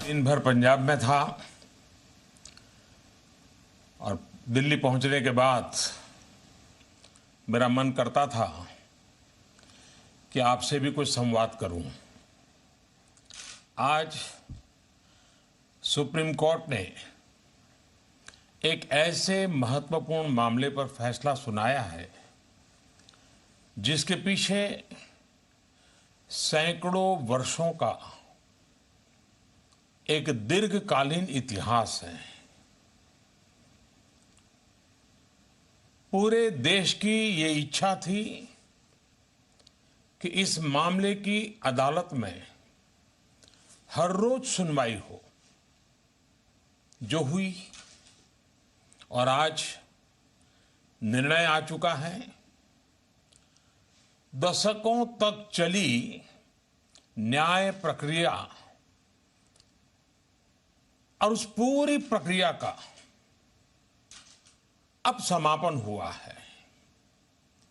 दिन भर पंजाब में था और दिल्ली पहुंचने के बाद मेरा मन करता था कि आपसे भी कुछ संवाद करूं। आज सुप्रीम कोर्ट ने एक ऐसे महत्वपूर्ण मामले पर फैसला सुनाया है जिसके पीछे सैकड़ों वर्षों का एक दीर्घकालीन इतिहास है। पूरे देश की ये इच्छा थी कि इस मामले की अदालत में हर रोज सुनवाई हो, जो हुई और आज निर्णय आ चुका है। दशकों तक चली न्याय प्रक्रिया और उस पूरी प्रक्रिया का अब समापन हुआ है।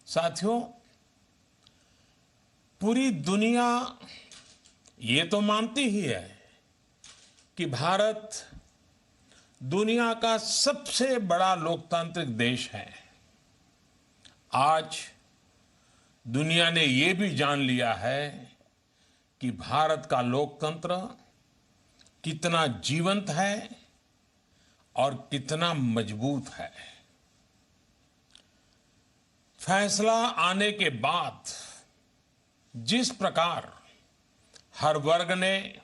साथियों, पूरी दुनिया ये तो मानती ही है कि भारत दुनिया का सबसे बड़ा लोकतांत्रिक देश है। आज दुनिया ने ये भी जान लिया है कि भारत का लोकतंत्र कितना जीवंत है और कितना मजबूत है। फैसला आने के बाद जिस प्रकार हर वर्ग ने,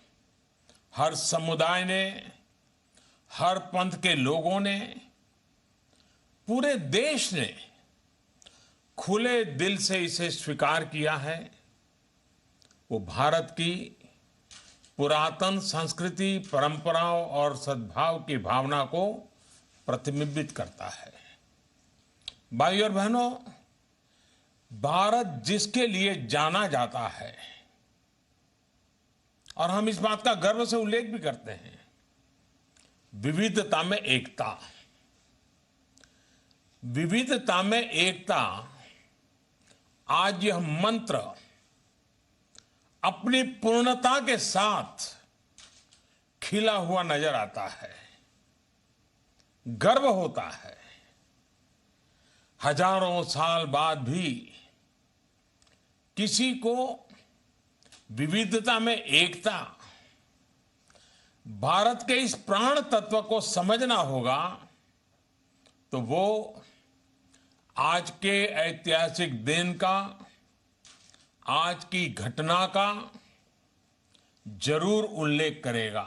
हर समुदाय ने, हर पंथ के लोगों ने, पूरे देश ने खुले दिल से इसे स्वीकार किया है, वो भारत की पुरातन संस्कृति, परंपराओं और सद्भाव की भावना को प्रतिबिंबित करता है। भाइयों और बहनों, भारत जिसके लिए जाना जाता है और हम इस बात का गर्व से उल्लेख भी करते हैं, विविधता में एकता। विविधता में एकता, आज यह मंत्र अपनी पूर्णता के साथ खिला हुआ नजर आता है। गर्व होता है, हजारों साल बाद भी किसी को विविधता में एकता, भारत के इस प्राण तत्व को समझना होगा, तो वो आज के ऐतिहासिक दिन का, आज की घटना का जरूर उल्लेख करेगा।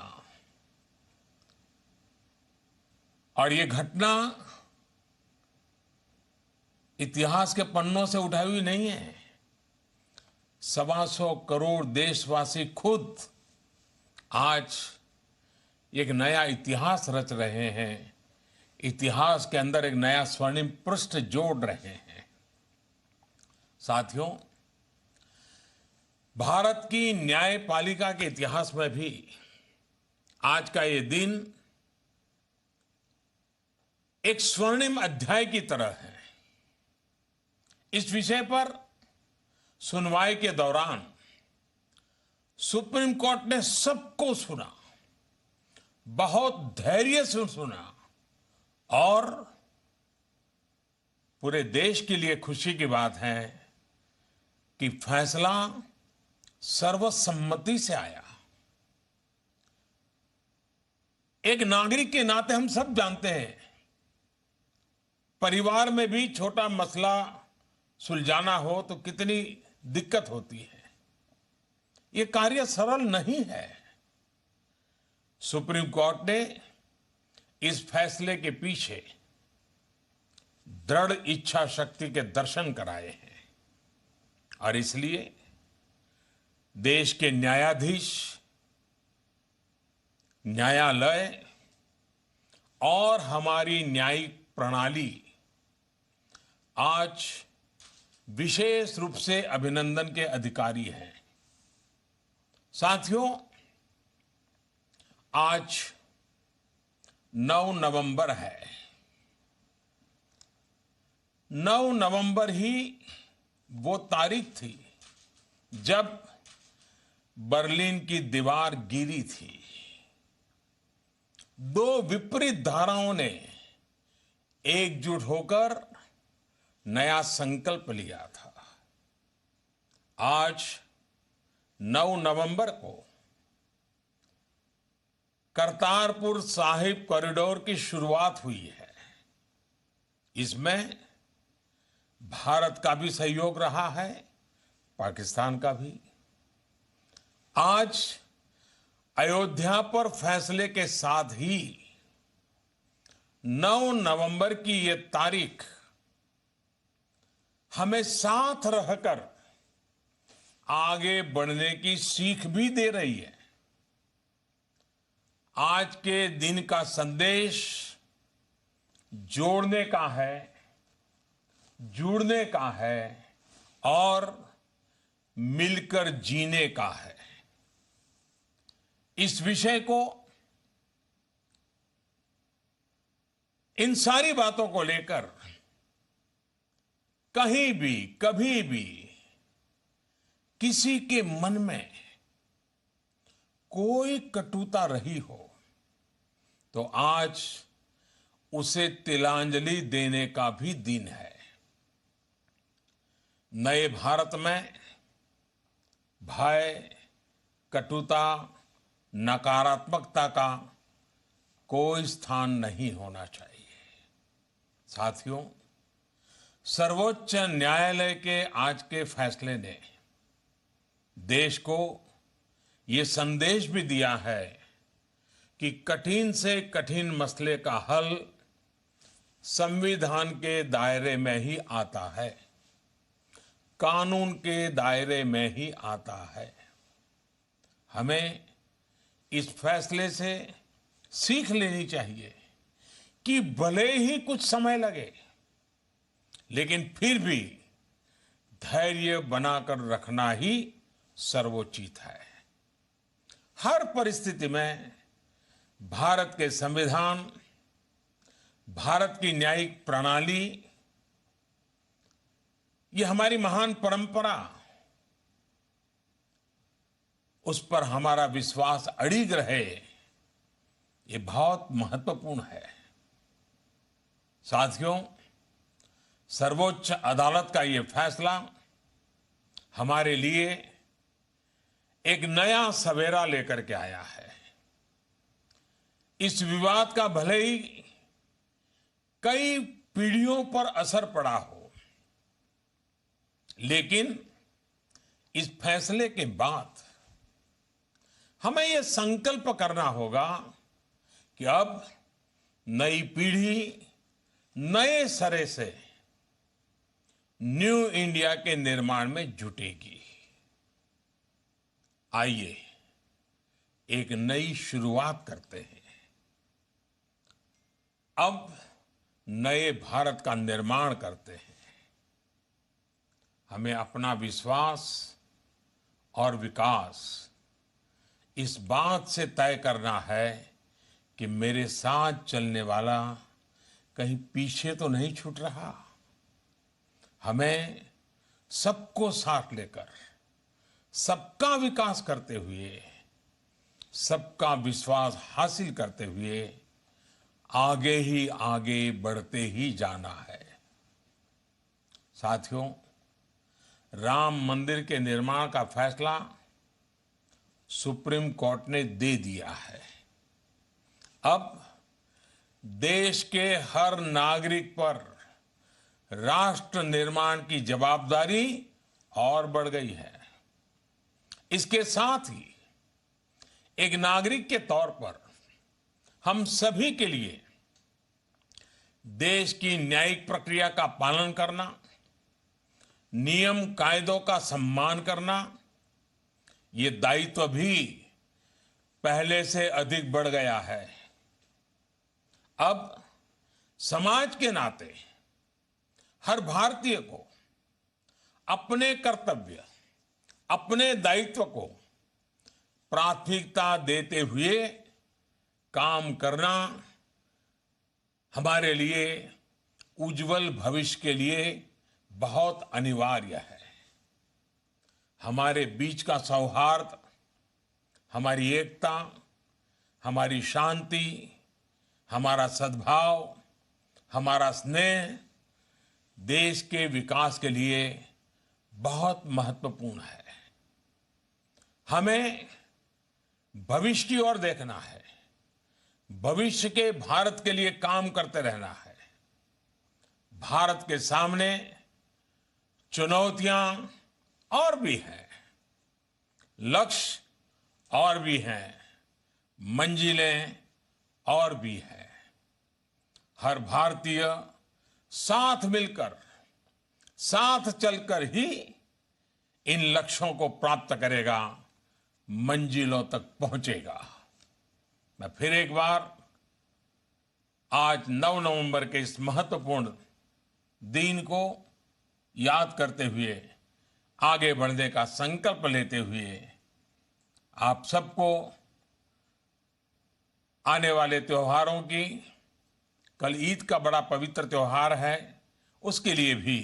और ये घटना इतिहास के पन्नों से उठाई हुई नहीं है। 125 करोड़ देशवासी खुद आज एक नया इतिहास रच रहे हैं। इतिहास के अंदर एक नया स्वर्णिम पृष्ठ जोड़ रहे हैं। साथियों, भारत की न्यायपालिका के इतिहास में भी आज का ये दिन एक स्वर्णिम अध्याय की तरह है। इस विषय पर सुनवाई के दौरान सुप्रीम कोर्ट ने सबको सुना, बहुत धैर्य से सुना और पूरे देश के लिए खुशी की बात है कि फैसला सर्वसम्मति से आया। एक नागरिक के नाते हम सब जानते हैं, परिवार में भी छोटा मसला सुलझाना हो तो कितनी दिक्कत होती है। यह कार्य सरल नहीं है। सुप्रीम कोर्ट ने इस फैसले के पीछे दृढ़ इच्छा शक्ति के दर्शन कराए हैं और इसलिए देश के न्यायाधीश, न्यायालय और हमारी न्यायिक प्रणाली आज विशेष रूप से अभिनंदन के अधिकारी हैं। साथियों, आज 9 नवंबर है। 9 नवंबर ही वो तारीख थी जब बर्लिन की दीवार गिरी थी। दो विपरीत धाराओं ने एकजुट होकर नया संकल्प लिया था। आज 9 नवंबर को करतारपुर साहिब कॉरिडोर की शुरुआत हुई है। इसमें भारत का भी सहयोग रहा है, पाकिस्तान का भी। आज अयोध्या पर फैसले के साथ ही 9 नवंबर की ये तारीख हमें साथ रहकर आगे बढ़ने की सीख भी दे रही है। आज के दिन का संदेश जोड़ने का है, जुड़ने का है और मिलकर जीने का है। इस विषय को, इन सारी बातों को लेकर कहीं भी, कभी भी किसी के मन में कोई कटुता रही हो तो आज उसे तिलांजलि देने का भी दिन है। नए भारत में भय, कटुता, नकारात्मकता का कोई स्थान नहीं होना चाहिए। साथियों, सर्वोच्च न्यायालय के आज के फैसले ने देश को ये संदेश भी दिया है कि कठिन से कठिन मसले का हल संविधान के दायरे में ही आता है, कानून के दायरे में ही आता है। हमें इस फैसले से सीख लेनी चाहिए कि भले ही कुछ समय लगे, लेकिन फिर भी धैर्य बनाकर रखना ही सर्वोचित है। हर परिस्थिति में भारत के संविधान, भारत की न्यायिक प्रणाली, ये हमारी महान परंपरा, उस पर हमारा विश्वास अडिग रहे, ये बहुत महत्वपूर्ण है। साथियों, सर्वोच्च अदालत का ये फैसला हमारे लिए एक नया सवेरा लेकर के आया है। इस विवाद का भले ही कई पीढ़ियों पर असर पड़ा हो, लेकिन इस फैसले के बाद हमें यह संकल्प करना होगा कि अब नई पीढ़ी नए सिरे से न्यू इंडिया के निर्माण में जुटेगी। आइए एक नई शुरुआत करते हैं। अब नए भारत का निर्माण करते हैं। हमें अपना विश्वास और विकास इस बात से तय करना है कि मेरे साथ चलने वाला कहीं पीछे तो नहीं छूट रहा। हमें सबको साथ लेकर, सबका विकास करते हुए, सबका विश्वास हासिल करते हुए आगे ही आगे बढ़ते ही जाना है। साथियों, राम मंदिर के निर्माण का फैसला सुप्रीम कोर्ट ने दे दिया है। अब देश के हर नागरिक पर राष्ट्र निर्माण की जवाबदारी और बढ़ गई है। इसके साथ ही एक नागरिक के तौर पर हम सभी के लिए देश की न्यायिक प्रक्रिया का पालन करना, नियम कायदों का सम्मान करना, ये दायित्व भी पहले से अधिक बढ़ गया है। अब समाज के नाते हर भारतीय को अपने कर्तव्य, अपने दायित्व को प्राथमिकता देते हुए काम करना हमारे लिए उज्जवल भविष्य के लिए बहुत अनिवार्य है। हमारे बीच का सौहार्द, हमारी एकता, हमारी शांति, हमारा सद्भाव, हमारा स्नेह देश के विकास के लिए बहुत महत्वपूर्ण है। हमें भविष्य की ओर देखना है, भविष्य के भारत के लिए काम करते रहना है। भारत के सामने चुनौतियां और भी हैं, लक्ष्य और भी हैं, मंजिलें और भी हैं। हर भारतीय साथ मिलकर, साथ चलकर ही इन लक्ष्यों को प्राप्त करेगा, मंजिलों तक पहुंचेगा। मैं फिर एक बार आज 9 नवंबर के इस महत्वपूर्ण दिन को याद करते हुए, आगे बढ़ने का संकल्प लेते हुए आप सबको आने वाले त्योहारों की, कल ईद का बड़ा पवित्र त्योहार है, उसके लिए भी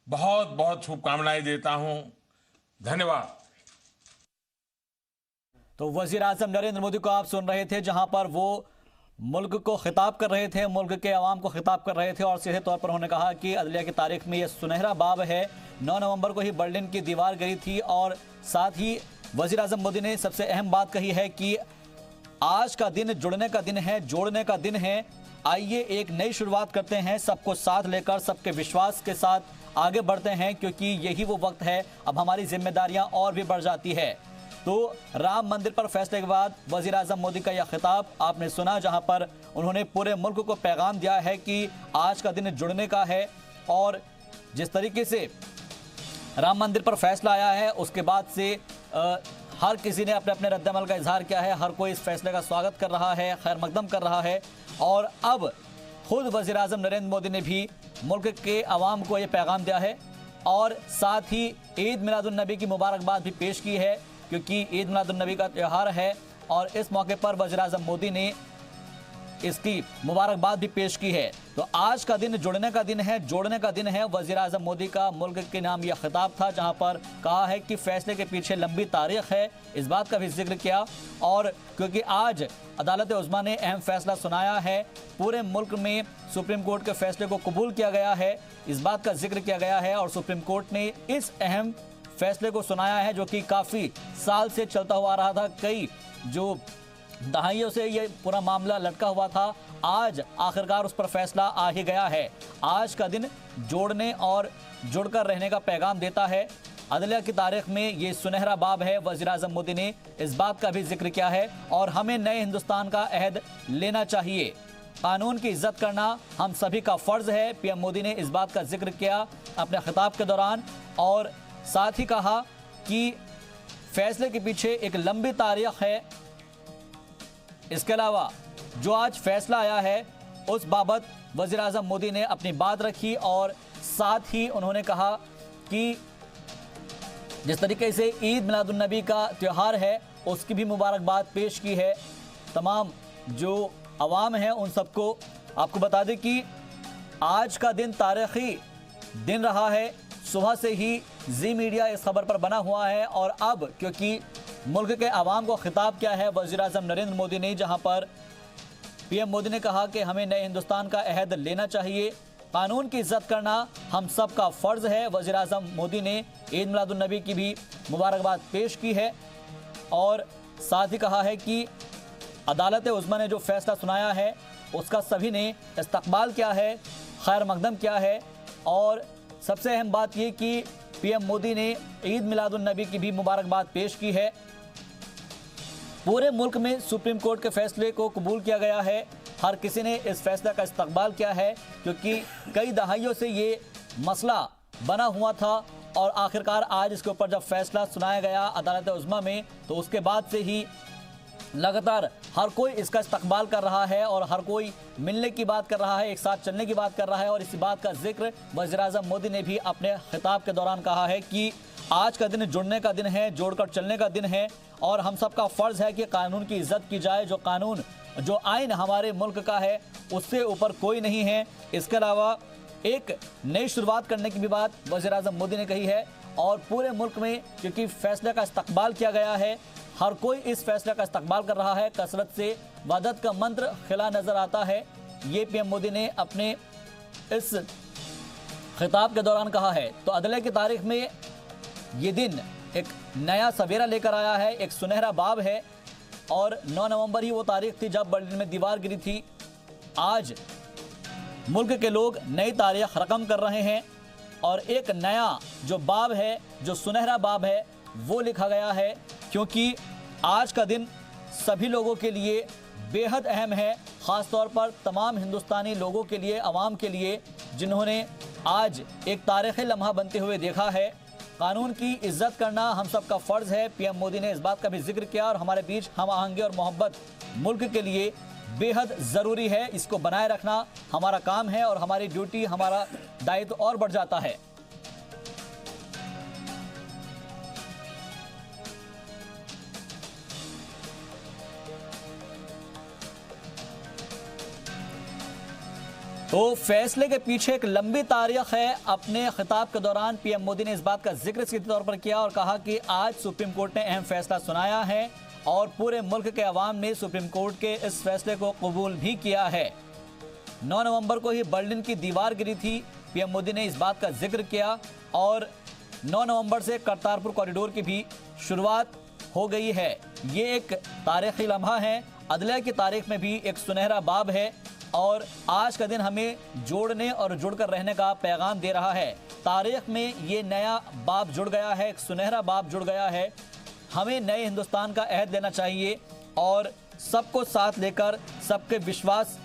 बहुत बहुत शुभकामनाएं देता हूं। धन्यवाद। तो वजीर आजम नरेंद्र मोदी को आप सुन रहे थे, जहां पर वो मुल्क को खिताब कर रहे थे, मुल्क के अवाम को खिताब कर रहे थे और सीधे तौर पर उन्होंने कहा कि अदलिया की तारीख में ये सुनहरा बाब है। 9 नवंबर को ही बर्लिन की दीवार गिरी थी और साथ ही वजीर आजम मोदी ने सबसे अहम बात कही है कि आज का दिन जुड़ने का दिन है, जोड़ने का दिन है। आइए एक नई शुरुआत करते हैं, सबको साथ लेकर, सबके विश्वास के साथ आगे बढ़ते हैं, क्योंकि यही वो वक्त है, अब हमारी जिम्मेदारियां और भी बढ़ जाती है। तो राम मंदिर पर फैसले के बाद वजीर आजम मोदी का यह खिताब आपने सुना, जहां पर उन्होंने पूरे मुल्क को पैगाम दिया है कि आज का दिन जुड़ने का है। और जिस तरीके से राम मंदिर पर फैसला आया है, उसके बाद से हर किसी ने अपने अपने रद्दअमल का इजहार किया है, हर कोई इस फैसले का स्वागत कर रहा है, खैर मकदम कर रहा है। और अब खुद वजीर आजम नरेंद्र मोदी ने भी मुल्क के अवाम को ये पैगाम दिया है और साथ ही ईद मिलादुन नबी की मुबारकबाद भी पेश की है, क्योंकि ईद मिलादुन नबी का त्यौहार है और इस मौके पर वज़ीर आज़म मोदी ने इसकी मुबारकबाद भी पेश की है। तो आज का दिन जुड़ने का दिन है, जोड़ने का दिन है। वज़ीर आज़म मोदी का मुल्क के नाम यह खिताब था, जहां पर कहा है कि फैसले के पीछे लंबी तारीख है, इस बात का भी जिक्र किया। और क्योंकि आज अदालत उज़्मा ने अहम फैसला सुनाया है, पूरे मुल्क में सुप्रीम कोर्ट के फैसले को कबूल किया गया है, इस बात का जिक्र किया गया है और सुप्रीम कोर्ट ने इस अहम फैसले को सुनाया है, जो कि काफ़ी साल से चलता हुआ रहा था, कई जो दहाइयों से ये पूरा मामला लटका हुआ था। आज आखिरकार उस पर फैसला आ ही गया है। आज का दिन जोड़ने और जुड़कर रहने का पैगाम देता है। अदलिया की तारीख में ये सुनहरा बाब है। वज़ीर आज़म मोदी ने इस बात का भी जिक्र किया है और हमें नए हिंदुस्तान का अहद लेना चाहिए। कानून की इज्जत करना हम सभी का फ़र्ज़ है। पीएम मोदी ने इस बात का जिक्र किया अपने खिताब के दौरान और साथ ही कहा कि फैसले के पीछे एक लंबी तारीख है। इसके अलावा जो आज फैसला आया है उस बाबत वज़ीर आज़म मोदी ने अपनी बात रखी और साथ ही उन्होंने कहा कि जिस तरीके से ईद मिलादुन नबी का त्यौहार है उसकी भी मुबारकबाद पेश की है। तमाम जो अवाम हैं उन सबको आपको बता दें कि आज का दिन तारीख़ी दिन रहा है। सुबह से ही जी मीडिया इस खबर पर बना हुआ है और अब क्योंकि मुल्क के अवाम को खिताब किया है वज़ीर आज़म नरेंद्र मोदी ने, जहां पर पीएम मोदी ने कहा कि हमें नए हिंदुस्तान का अहद लेना चाहिए, कानून की इज्जत करना हम सब का फ़र्ज़ है। वज़ीर आज़म मोदी ने ईद मिलादुन नबी की भी मुबारकबाद पेश की है और साथ ही कहा है कि अदालत उज़्मा ने जो फैसला सुनाया है उसका सभी ने इस्तक़बाल किया है, खैर मकदम किया है। और सबसे अहम बात ये कि पीएम मोदी ने ईद मिलादुन नबी की भी मुबारकबाद पेश की है। पूरे मुल्क में सुप्रीम कोर्ट के फैसले को कबूल किया गया है, हर किसी ने इस फैसले का इस्तकबाल किया है, क्योंकि कई दहाइयों से ये मसला बना हुआ था और आखिरकार आज इसके ऊपर जब फैसला सुनाया गया अदालत उज़्मा में, तो उसके बाद से ही लगातार हर कोई इसका इस्तकबाल कर रहा है और हर कोई मिलने की बात कर रहा है, एक साथ चलने की बात कर रहा है। और इसी बात का जिक्र वज़ीर आज़म मोदी ने भी अपने खिताब के दौरान कहा है कि आज का दिन जुड़ने का दिन है, जोड़कर चलने का दिन है और हम सबका फ़र्ज़ है कि कानून की इज्जत की जाए। जो कानून, जो आइन हमारे मुल्क का है उससे ऊपर कोई नहीं है। इसके अलावा एक नई शुरुआत करने की भी बात वज़ीर आज़म मोदी ने कही है और पूरे मुल्क में क्योंकि फैसले का इस्तकबाल किया गया है, हर कोई इस फैसले का इस्तकबाल कर रहा है। कसरत से वहदत का मंत्र खिला नजर आता है। ये पीएम मोदी ने अपने इस खिताब के दौरान कहा है। तो अदले की तारीख में ये दिन एक नया सवेरा लेकर आया है, एक सुनहरा बाब है। और 9 नवंबर ही वो तारीख थी जब बर्लिन में दीवार गिरी थी। आज मुल्क के लोग नई तारीख रकम कर रहे हैं और एक नया जो बाब है, जो सुनहरा बाब है, वो लिखा गया है। क्योंकि आज का दिन सभी लोगों के लिए बेहद अहम है, ख़ास तौर पर तमाम हिंदुस्तानी लोगों के लिए, आवाम के लिए, जिन्होंने आज एक तारीख़ी लम्हा बनते हुए देखा है। कानून की इज्जत करना हम सब का फ़र्ज़ है। पीएम मोदी ने इस बात का भी जिक्र किया और हमारे बीच हम आहंगी और मोहब्बत मुल्क के लिए बेहद ज़रूरी है। इसको बनाए रखना हमारा काम है और हमारी ड्यूटी, हमारा दायित्व और बढ़ जाता है। तो फैसले के पीछे एक लंबी तारीख है। अपने खिताब के दौरान पीएम मोदी ने इस बात का जिक्र सीधे तौर पर किया और कहा कि आज सुप्रीम कोर्ट ने अहम फैसला सुनाया है और पूरे मुल्क के अवाम ने सुप्रीम कोर्ट के इस फैसले को कबूल भी किया है। 9 नवंबर को ही बर्लिन की दीवार गिरी थी। पीएम मोदी ने इस बात का जिक्र किया और 9 नवंबर से करतारपुर कॉरिडोर की भी शुरुआत हो गई है। ये एक तारीखी लम्हा है। अदलिया की तारीख में भी एक सुनहरा बाब है और आज का दिन हमें जोड़ने और जुड़कर रहने का पैगाम दे रहा है। तारीख में ये नया बाब जुड़ गया है, एक सुनहरा बाब जुड़ गया है। हमें नए हिंदुस्तान का अहद लेना चाहिए और सबको साथ लेकर, सबके विश्वास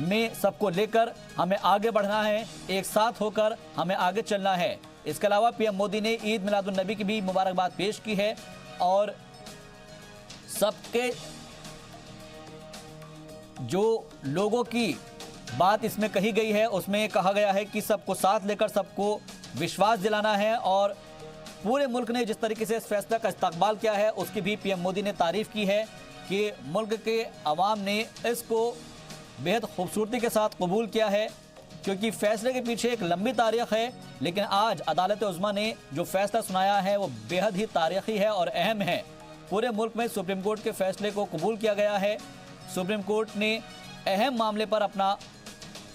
में सबको लेकर हमें आगे बढ़ना है। एक साथ होकर हमें आगे चलना है। इसके अलावा पीएम मोदी ने ईद मिलादुन नबी की भी मुबारकबाद पेश की है और सबके जो लोगों की बात इसमें कही गई है उसमें कहा गया है कि सबको साथ लेकर सबको विश्वास दिलाना है। और पूरे मुल्क ने जिस तरीके से इस फैसले का इस्तकबाल किया है उसकी भी पीएम मोदी ने तारीफ़ की है कि मुल्क के अवाम ने इसको बेहद खूबसूरती के साथ कबूल किया है। क्योंकि फैसले के पीछे एक लंबी तारीख है, लेकिन आज अदालत उज़्मा ने जो फैसला सुनाया है वो बेहद ही तारीखी है और अहम है। पूरे मुल्क में सुप्रीम कोर्ट के फैसले को कबूल किया गया है। सुप्रीम कोर्ट ने अहम मामले पर अपना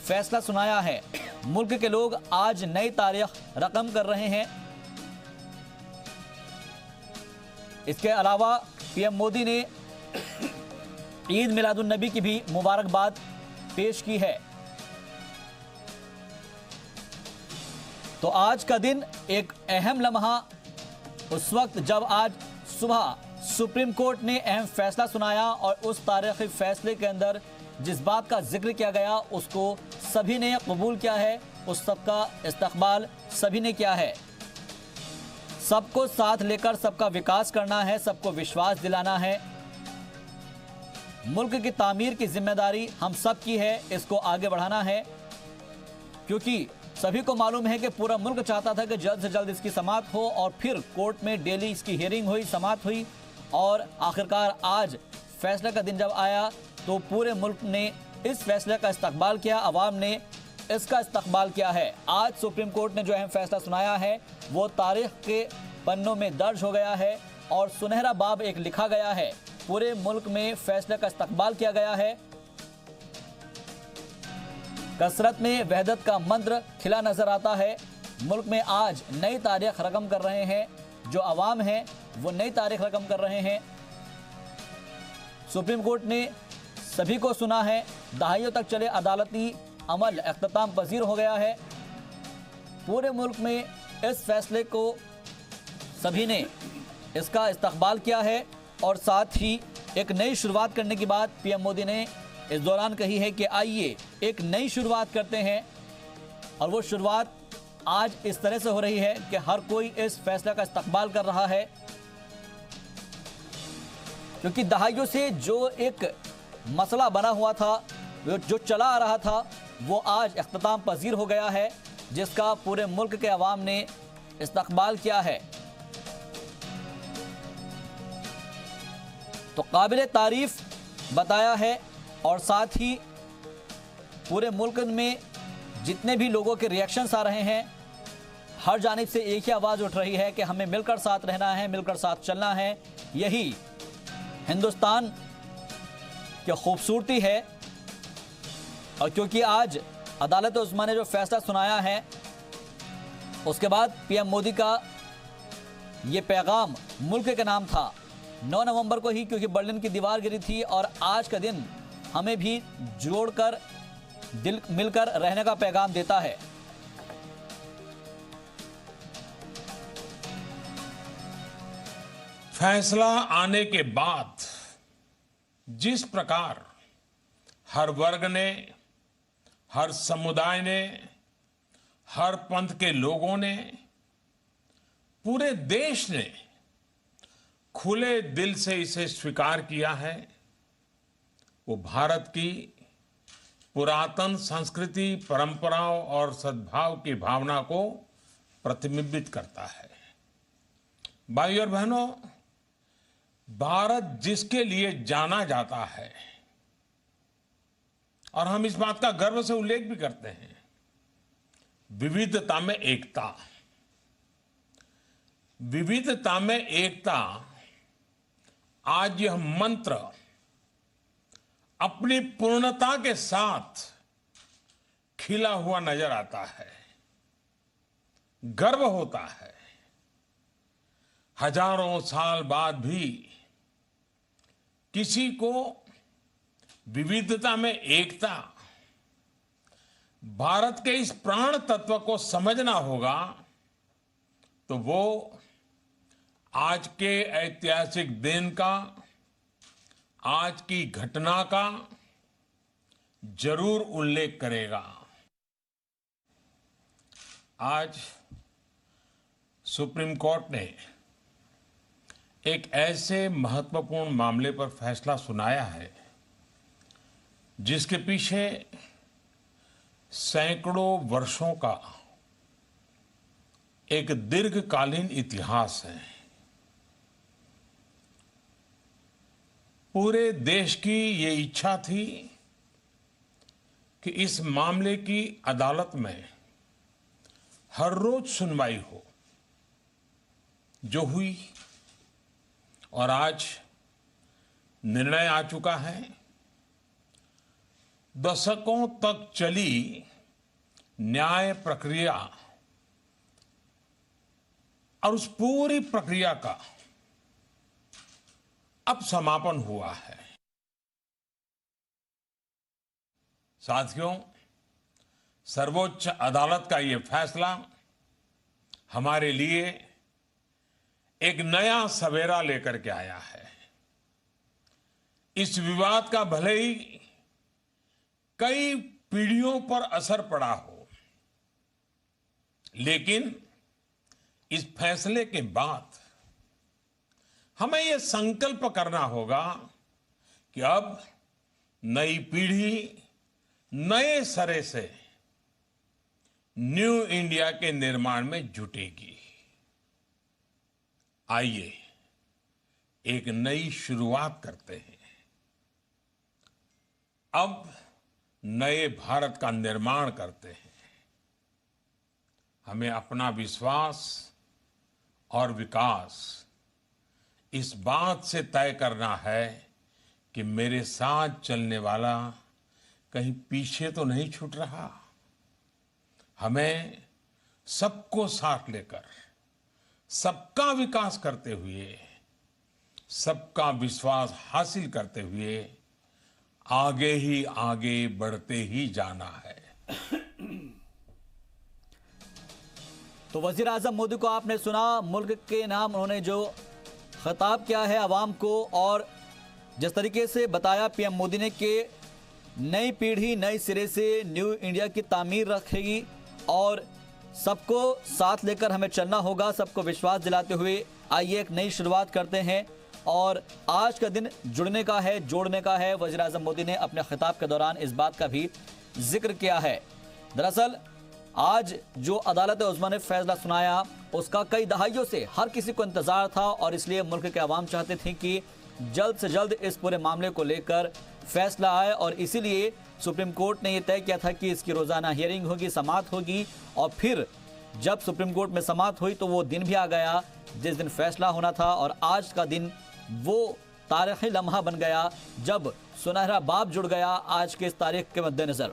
फैसला सुनाया है। मुल्क के लोग आज नई तारीख रकम कर रहे हैं। इसके अलावा पीएम मोदी ने ईद मिलादुन नबी की भी मुबारकबाद पेश की है। तो आज का दिन एक अहम लम्हा उस वक्त जब आज सुबह सुप्रीम कोर्ट ने अहम फैसला सुनाया और उस तारीखी फैसले के अंदर जिस बात का जिक्र किया गया उसको सभी ने कबूल किया है, उस सब का इस्तकबाल सभी ने किया है। सबको साथ लेकर सबका विकास करना है, सबको विश्वास दिलाना है। मुल्क की तामीर की जिम्मेदारी हम सब की है, इसको आगे बढ़ाना है। क्योंकि सभी को मालूम है कि पूरा मुल्क चाहता था कि जल्द से जल्द इसकी समाअत हो और फिर कोर्ट में डेली इसकी हियरिंग हुई, समाअत हुई और आखिरकार आज फैसले का दिन जब आया तो पूरे मुल्क ने इस फैसले का इस्तकबाल किया, अवाम ने इसका इस्तकबाल किया है। आज सुप्रीम कोर्ट ने जो अहम फैसला सुनाया है वो तारीख के पन्नों में दर्ज हो गया है और सुनहरा बाब एक लिखा गया है। पूरे मुल्क में फैसले का इस्तकबाल किया गया है। कसरत में वहदत का मंत्र खिला नजर आता है। मुल्क में आज नई तारीख रकम कर रहे हैं, जो अवाम है वो नई तारीख रकम कर रहे हैं। सुप्रीम कोर्ट ने सभी को सुना है। दहाइयों तक चले अदालती अमल अख्ताम पजीर हो गया है। पूरे मुल्क में इस फैसले को सभी ने इसका इस्तकबाल किया है और साथ ही एक नई शुरुआत करने की बात पीएम मोदी ने इस दौरान कही है कि आइए एक नई शुरुआत करते हैं। और वो शुरुआत आज इस तरह से हो रही है कि हर कोई इस फैसले का इस्तकबाल कर रहा है। क्योंकि दहाइयों से जो एक मसला बना हुआ था, जो चला आ रहा था, वो आज इख्तिताम पजीर हो गया है, जिसका पूरे मुल्क के अवाम ने इस्तकबाल किया है। तो काबिल तारीफ बताया है और साथ ही पूरे मुल्क में जितने भी लोगों के रिएक्शंस आ रहे हैं, हर जानिब से एक ही आवाज़ उठ रही है कि हमें मिलकर साथ रहना है, मिलकर साथ चलना है। यही हिंदुस्तान की खूबसूरती है। और क्योंकि आज अदालत उस्मा ने जो फैसला सुनाया है, उसके बाद पीएम मोदी का ये पैगाम मुल्क के नाम था। 9 नवंबर को ही क्योंकि बर्लिन की दीवार गिरी थी और आज का दिन हमें भी जोड़कर दिल मिलकर रहने का पैगाम देता है। फैसला आने के बाद जिस प्रकार हर वर्ग ने, हर समुदाय ने, हर पंथ के लोगों ने, पूरे देश ने खुले दिल से इसे स्वीकार किया है, वो भारत की पुरातन संस्कृति, परंपराओं और सद्भाव की भावना को प्रतिबिंबित करता है। भाइयों और बहनों, भारत जिसके लिए जाना जाता है और हम इस बात का गर्व से उल्लेख भी करते हैं, विविधता में एकता। विविधता में एकता, आज यह मंत्र अपनी पूर्णता के साथ खिला हुआ नजर आता है। गर्व होता है, हजारों साल बाद भी किसी को विविधता में एकता, भारत के इस प्राण तत्व को समझना होगा, तो वो आज के ऐतिहासिक दिन का, आज की घटना का जरूर उल्लेख करेगा। आज सुप्रीम कोर्ट ने एक ऐसे महत्वपूर्ण मामले पर फैसला सुनाया है जिसके पीछे सैकड़ों वर्षों का एक दीर्घकालीन इतिहास है। पूरे देश की ये इच्छा थी कि इस मामले की अदालत में हर रोज सुनवाई हो, जो हुई, और आज निर्णय आ चुका है। दशकों तक चली न्याय प्रक्रिया और उस पूरी प्रक्रिया का अब समापन हुआ है। साथियों, सर्वोच्च अदालत का ये फैसला हमारे लिए एक नया सवेरा लेकर के आया है। इस विवाद का भले ही कई पीढ़ियों पर असर पड़ा हो, लेकिन इस फैसले के बाद हमें यह संकल्प करना होगा कि अब नई पीढ़ी नए सिरे से न्यू इंडिया के निर्माण में जुटेगी। आइए एक नई शुरुआत करते हैं। अब नए भारत का निर्माण करते हैं। हमें अपना विश्वास और विकास इस बात से तय करना है कि मेरे साथ चलने वाला कहीं पीछे तो नहीं छूट रहा। हमें सबको साथ लेकर, सबका विकास करते हुए, सबका विश्वास हासिल करते हुए आगे ही आगे बढ़ते ही जाना है। तो वजीर आजम मोदी को आपने सुना, मुल्क के नाम उन्होंने जो खिताब किया है आवाम को, और जिस तरीके से बताया पीएम मोदी ने कि नई पीढ़ी नए सिरे से न्यू इंडिया की तामीर रखेगी और सबको साथ लेकर हमें चलना होगा, सबको विश्वास दिलाते हुए आइए एक नई शुरुआत करते हैं। और आज का दिन जुड़ने का है, जोड़ने का है। वज़ीर आज़म मोदी ने अपने खिताब के दौरान इस बात का भी जिक्र किया है। दरअसल आज जो अदालत उस्मा ने फैसला सुनाया, उसका कई दहाइयों से हर किसी को इंतजार था और इसलिए मुल्क के अवाम चाहते थे कि जल्द से जल्द इस पूरे मामले को लेकर फैसला आए, और इसीलिए सुप्रीम कोर्ट ने यह तय किया था कि इसकी रोजाना हियरिंग होगी, समाअत होगी, और फिर जब सुप्रीम कोर्ट में समाअत हुई तो वो दिन भी आ गया जिस दिन फैसला होना था। और आज का दिन वो तारीखी लम्हा बन गया जब सुनहरा बाब जुड़ गया आज की इस तारीख के मद्देनजर।